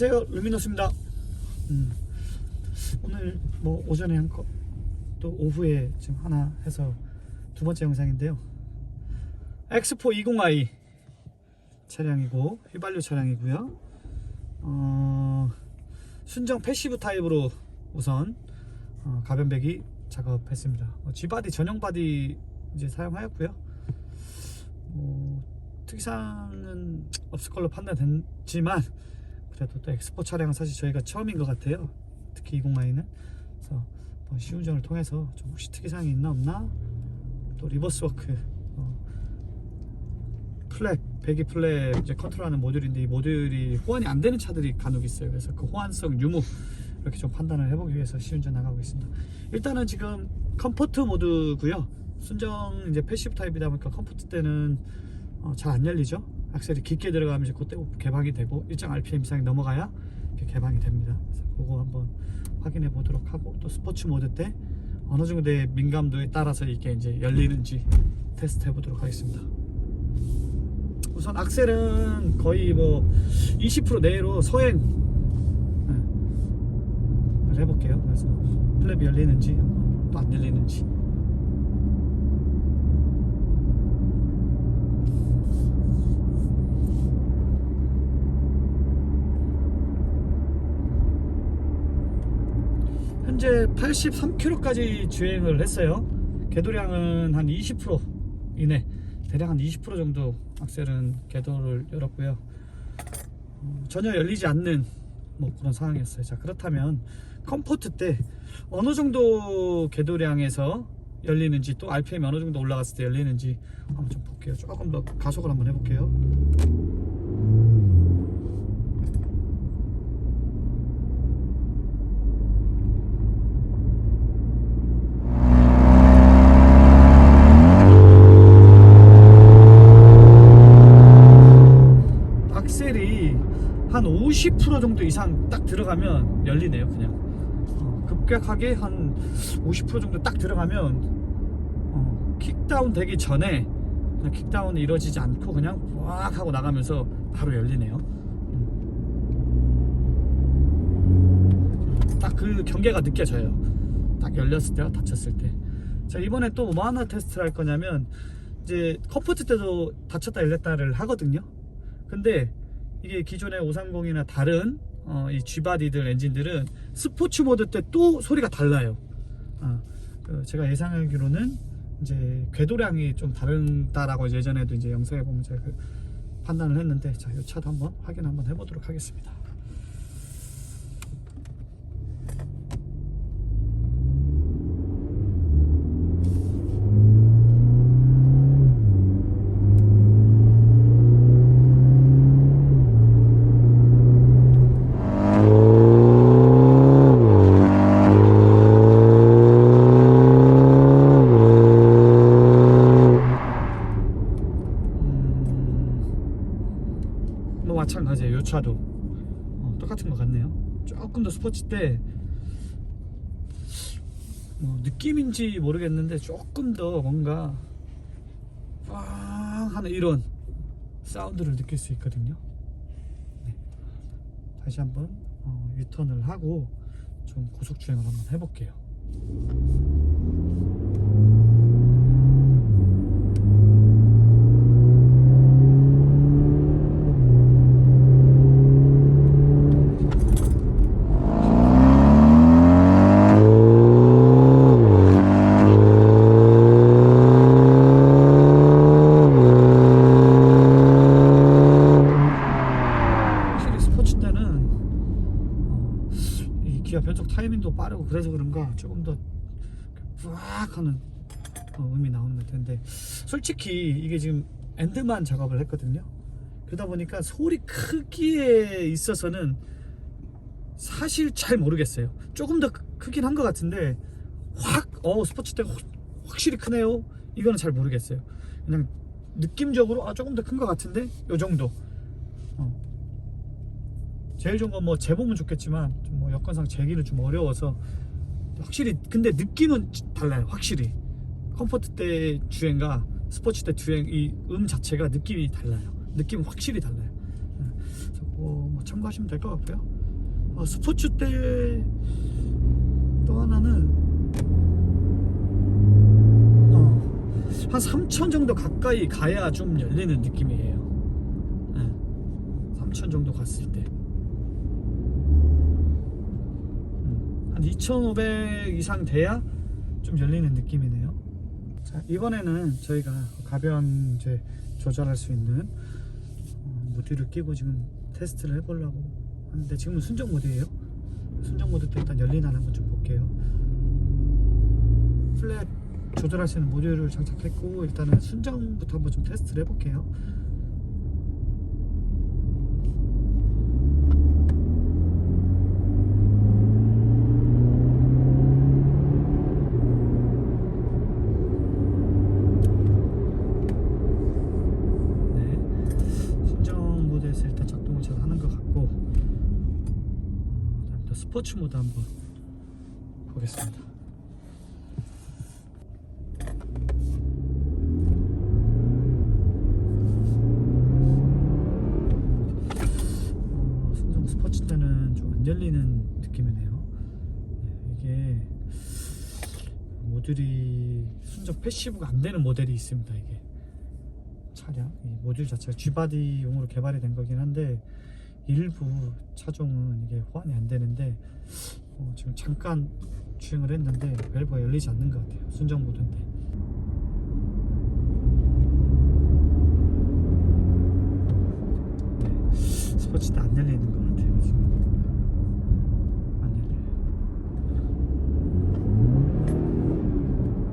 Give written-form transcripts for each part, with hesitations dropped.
안녕하세요, 루미너스입니다. 오늘 뭐 오전에 한 거, 또 오후에 지금 하나 해서 두 번째 영상인데요. X4 20i 차량이고 휘발유 차량이고요. 순정 패시브 타입으로 우선 가변 배기 작업했습니다. G바디 전용 바디 이제 사용하였고요. 특이사항은 없을 걸로 판단됐지만 그래도 또 엑스포 차량은 사실 저희가 처음인 것 같아요. 특히 20i는. 그래서 시운전을 통해서 좀 혹시 특이사항이 있나 없나, 또 리버스 워크, 플랩, 배기 플랩 이제 컨트롤하는 모듈인데, 이 모듈이 호환이 안 되는 차들이 간혹 있어요. 그래서 그 호환성 유무 이렇게 좀 판단을 해보기 위해서 시운전 나가고 있습니다. 일단은 지금 컴포트 모드고요. 순정 이제 패시브 타입이다 보니까 컴포트 때는 잘 안 열리죠. 악셀이 깊게 들어가면 이제 그때 개방이 되고 일정 RPM 이상이 넘어가야 이렇게 개방이 됩니다. 그래서 그거 한번 확인해 보도록 하고, 또 스포츠 모드 때 어느 정도의 민감도에 따라서 이게 이제 열리는지 테스트 해 보도록 하겠습니다. 우선 악셀은 거의 뭐 20% 내로 서행 해볼게요. 그래서 플랩이 열리는지 또 안 열리는지. 현재 83km까지 주행을 했어요. 궤도량은 한 20% 이내, 대략 한 20% 정도 악셀은 궤도를 열었고요. 전혀 열리지 않는 뭐 그런 상황이었어요. 자, 그렇다면 컴포트 때 어느 정도 궤도량에서 열리는지, 또 RPM이 어느 정도 올라갔을 때 열리는지 한번 좀 볼게요. 조금 더 가속을 한번 해볼게요. 한 50% 정도 이상 딱 들어가면 열리네요. 그냥 급격하게 한 50% 정도 딱 들어가면 킥다운 되기 전에 그냥 킥다운이 이루어지지 않고 그냥 꽉 하고 나가면서 바로 열리네요. 딱 그 경계가 느껴져요. 딱 열렸을 때와 닫혔을 때. 자, 이번에 또 뭐 하나 테스트를 할 거냐면, 이제 컴포트 때도 닫혔다 열렸다를 하거든요. 근데 이게 기존의 530이나 다른 이 G바디들 엔진들은 스포츠 모드 때 또 소리가 달라요. 제가 예상하기로는 이제 궤도량이 좀 다르다라고 예전에도 이제 영상에 보면 제가 판단을 했는데, 자, 이 차도 한번 확인 한번 해보도록 하겠습니다. 마찬가지예요. 이 차도 똑같은 것 같네요. 조금 더 스포츠 때 느낌인지 모르겠는데 조금 더 뭔가 빵 하는 이런 사운드를 느낄 수 있거든요. 네. 다시 한번 유턴을 하고 좀 고속 주행을 한번 해볼게요. 기아 변속 타이밍도 빠르고 그래서 그런가 조금 더 푸악 하는 음이 나오는 것 같은데, 솔직히 이게 지금 엔드만 작업을 했거든요. 그러다 보니까 소리 크기에 있어서는 사실 잘 모르겠어요. 조금 더 크긴 한 것 같은데 확 스포츠 때가 확실히 크네요, 이거는 잘 모르겠어요. 그냥 느낌적으로 조금 더 큰 것 같은데 요 정도. 제일 좋은 건 뭐 재보면 좋겠지만 뭐 여건상 재기는 좀 어려워서 확실히, 근데 느낌은 달라요. 확실히 컴포트 때 주행과 스포츠 때 주행, 이 자체가 느낌이 달라요. 느낌은 확실히 달라요. 뭐 참고하시면 될 것 같고요. 스포츠 때 또 하나는 한 3천 정도 가까이 가야 좀 열리는 느낌이에요. 3천 정도 갔을 때 한 2,500 이상 돼야 좀 열리는 느낌이네요. 자, 이번에는 저희가 가변 이제 조절할 수 있는 모듈을 끼고 지금 테스트를 해보려고 하는데, 지금은 순정 모드예요. 순정 모드 때 일단 열리나 한번 좀 볼게요. 플랫 조절할 수 있는 모듈을 장착했고, 일단은 순정부터 한번 좀 테스트를 해볼게요. 일단 작동을 잘 하는 것 같고, 그다음부터 스포츠 모드 한번 보겠습니다. 순정 스포츠 때는 좀 안 열리는 느낌이네요. 이게 모듈이 순정 패시브가 안 되는 모델이 있습니다. 이게 차량 이 모듈 자체가 G바디용으로 개발이 된 거긴 한데, 일부 차종은 이게 호환이 안 되는데, 지금 잠깐 주행을 했는데 밸브가 열리지 않는 것 같아요. 순정 모드인데. 네, 스포츠 때 안 열리는 것 같아요. 지금 안 열려요.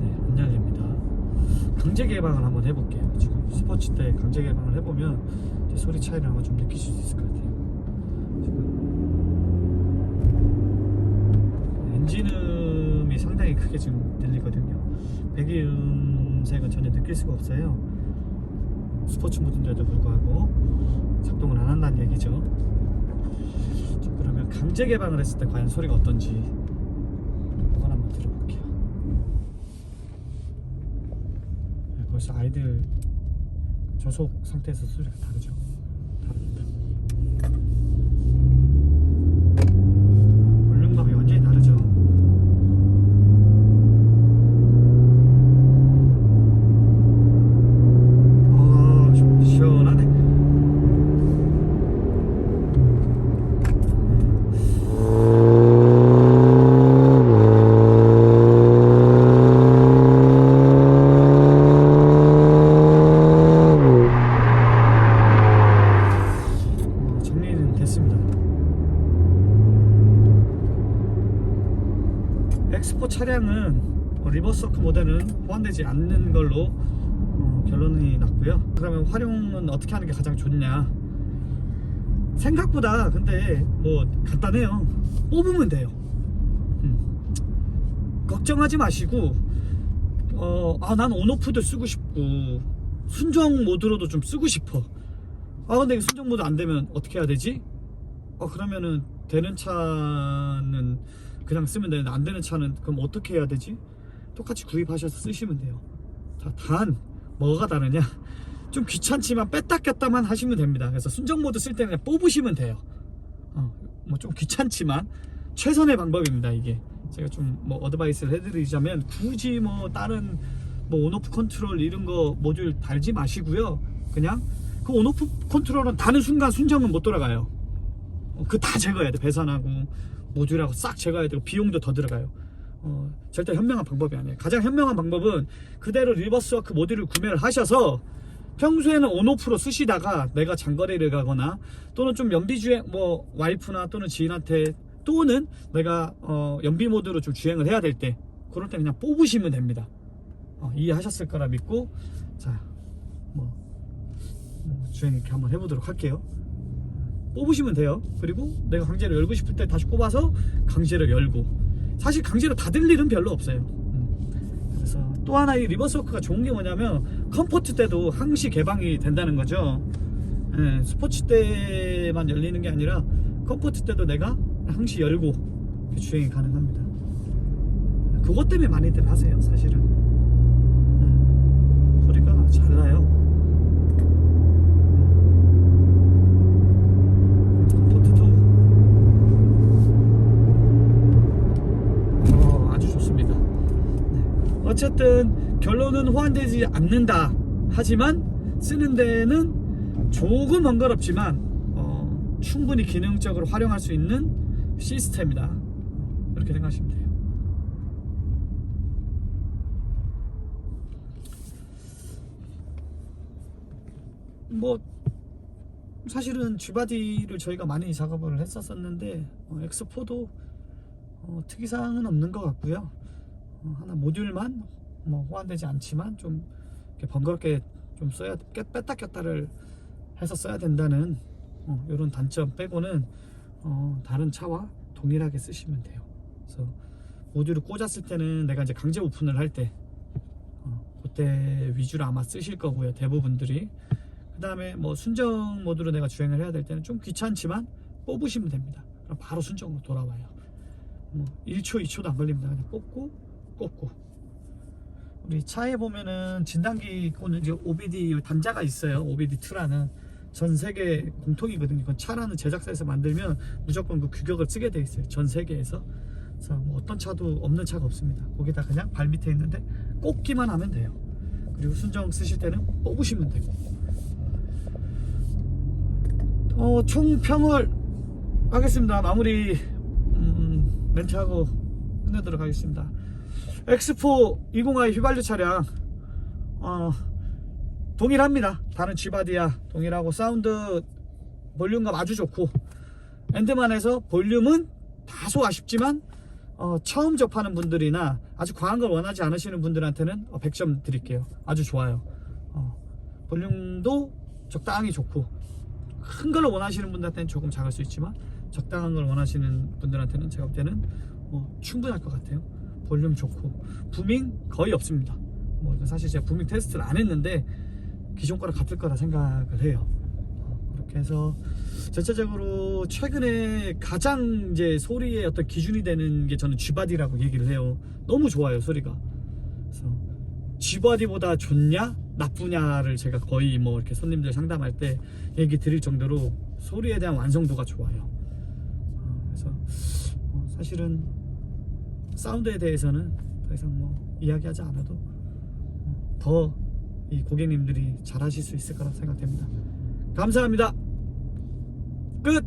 네, 안 열립니다. 강제 개방을 한번 해볼게요. 지금 스포츠 때 강제 개방을 해보면 소리 차이를 아마 좀 느끼실 수 있을 것 같아요. 지금 엔진음이 상당히 크게 지금 들리거든요. 배기 음색은 전혀 느낄 수가 없어요. 스포츠 모드인데도 불구하고 작동을 안 한다는 얘기죠. 자, 그러면 강제 개방을 했을 때 과연 소리가 어떤지 그걸 한번 들어볼게요. 벌써 아이들 저속 상태에서 소리가 다르죠. 다릅니다. 볼륨감이 완전히 다르죠. 좀 시원하네. 엑스포 차량은 리버스워크 모델은 호환되지 않는 걸로 결론이 났고요. 그러면 활용은 어떻게 하는 게 가장 좋냐? 생각보다 근데 뭐 간단해요. 뽑으면 돼요. 걱정하지 마시고, 난 온오프도 쓰고 싶고 순정 모드로도 좀 쓰고 싶어. 근데 순정 모드 안 되면 어떻게 해야 되지? 그러면은 되는 차는 그냥 쓰면 되는데, 안 되는 차는 그럼 어떻게 해야 되지? 똑같이 구입하셔서 쓰시면 돼요. 자, 단 뭐가 다르냐? 좀 귀찮지만 뺐다 꼈다만 하시면 됩니다. 그래서 순정 모드 쓸 때는 그냥 뽑으시면 돼요. 뭐 좀 귀찮지만 최선의 방법입니다. 이게 제가 좀 뭐 어드바이스를 해드리자면, 굳이 뭐 다른 뭐 온오프 컨트롤 이런 거 모듈 달지 마시고요. 그냥 그 온오프 컨트롤은 다는 순간 순정은 못 돌아가요. 그 다 제거해야 돼. 배선하고 모듈하고 싹 제거해야 되고 비용도 더 들어가요. 절대 현명한 방법이 아니에요. 가장 현명한 방법은 그대로 리버스워크 모듈을 구매를 하셔서 평소에는 온오프로 쓰시다가 내가 장거리를 가거나 또는 좀 연비주행, 뭐 와이프나 또는 지인한테, 또는 내가 연비 모드로 좀 주행을 해야 될 때, 그럴 때 그냥 뽑으시면 됩니다. 이해하셨을 거라 믿고, 자, 주행 이렇게 한번 해보도록 할게요. 뽑으시면 돼요. 그리고 내가 강제로 열고 싶을 때 다시 꼽아서 강제로 열고, 사실 강제로 닫을 일은 별로 없어요. 그래서 또 하나 이 리버스워크가 좋은 게 뭐냐면, 컴포트 때도 항시 개방이 된다는 거죠. 스포츠 때만 열리는 게 아니라 컴포트 때도 내가 항시 열고 주행이 가능합니다. 그것 때문에 많이들 하세요. 사실은 소리가 잘 나요. 어쨌든 결론은 호환되지 않는다. 하지만 쓰는 데는 조금 번거롭지만 충분히 기능적으로 활용할 수 있는 시스템이다. 이렇게 생각하시면 돼요. 뭐 사실은 G바디를 저희가 많이 작업을 했었는데 X4도 특이사항은 없는 것 같고요. 하나 모듈만 뭐 호환되지 않지만 좀 이렇게 번거롭게 좀 써야 뺐다 꼈다를 해서 써야 된다는 이런 단점 빼고는 다른 차와 동일하게 쓰시면 돼요. 그래서 모듈을 꽂았을 때는 내가 이제 강제 오픈을 할 때 그때 위주로 아마 쓰실 거고요, 대부분들이. 그 다음에 뭐 순정 모드로 내가 주행을 해야 될 때는 좀 귀찮지만 뽑으시면 됩니다. 그럼 바로 순정으로 돌아와요. 1초 2초도 안 걸립니다. 그냥 꽂고 우리 차에 보면은 진단기 꽂는 이제 OBD 단자가 있어요. OBD2라는 전 세계 공통이거든요. 이건 차라는 제작사에서 만들면 무조건 그 규격을 쓰게 돼 있어요. 전 세계에서. 그래서 뭐 어떤 차도 없는 차가 없습니다. 거기다 그냥 발 밑에 있는데 꽂기만 하면 돼요. 그리고 순정 쓰실 때는 뽑으시면 되고. 총평을 하겠습니다. 마무리 멘트하고 끝내도록 하겠습니다. X4 20i 휘발유 차량 동일합니다. 다른 G바디야 동일하고 사운드 볼륨감 아주 좋고, 엔드만에서 볼륨은 다소 아쉽지만 처음 접하는 분들이나 아주 과한 걸 원하지 않으시는 분들한테는 100점 드릴게요. 아주 좋아요. 볼륨도 적당히 좋고, 큰 걸 원하시는 분들한테는 조금 작을 수 있지만 적당한 걸 원하시는 분들한테는 제가 볼 때는 충분할 것 같아요. 볼륨 좋고 부밍 거의 없습니다. 이건 사실 제가 부밍 테스트를 안 했는데 기존 거랑 같을 거라 생각을 해요. 그렇게 해서 전체적으로 최근에 가장 이제 소리의 어떤 기준이 되는 게 저는 G바디라고 얘기를 해요. 너무 좋아요, 소리가. 그래서 G바디보다 좋냐 나쁘냐를 제가 거의 뭐 이렇게 손님들 상담할 때 얘기 드릴 정도로 소리에 대한 완성도가 좋아요. 그래서 사실은 사운드에 대해서는 더 이상 뭐 이야기하지 않아도 더 이 고객님들이 잘 하실 수 있을 거라고 생각됩니다. 감사합니다. 끝!